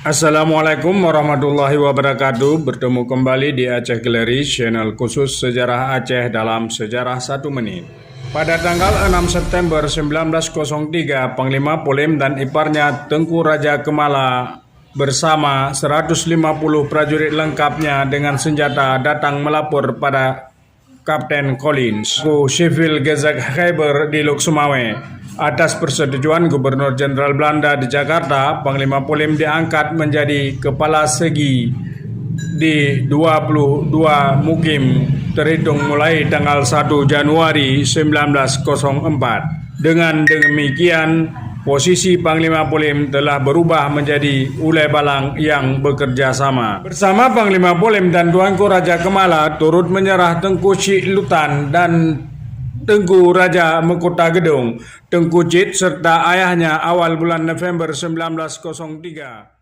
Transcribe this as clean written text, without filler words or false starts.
Assalamualaikum warahmatullahi wabarakatuh. Bertemu kembali di Aceh Gallery, channel khusus sejarah Aceh dalam sejarah 1 menit. Pada tanggal 6 September 1903, Panglima Polim dan iparnya Tengku Raja Kemala bersama 150 prajurit lengkapnya dengan senjata datang melapor pada Kapten Collins, Sivil Gezag Khyber di Lok Sumawe. Atas persetujuan Gubernur Jenderal Belanda di Jakarta, Panglima Polim diangkat menjadi kepala segi di 22 mukim terhitung mulai tanggal 1 Januari 1904. Dengan demikian, posisi Panglima Polim telah berubah menjadi ulai balang yang bekerja sama. Bersama Panglima Polim dan Tuanku Raja Kemala turut menyerah Tengku Syekh Lutan dan Tengku Raja Mahkota Gedong, Tengku Cit serta ayahnya awal bulan November 1903.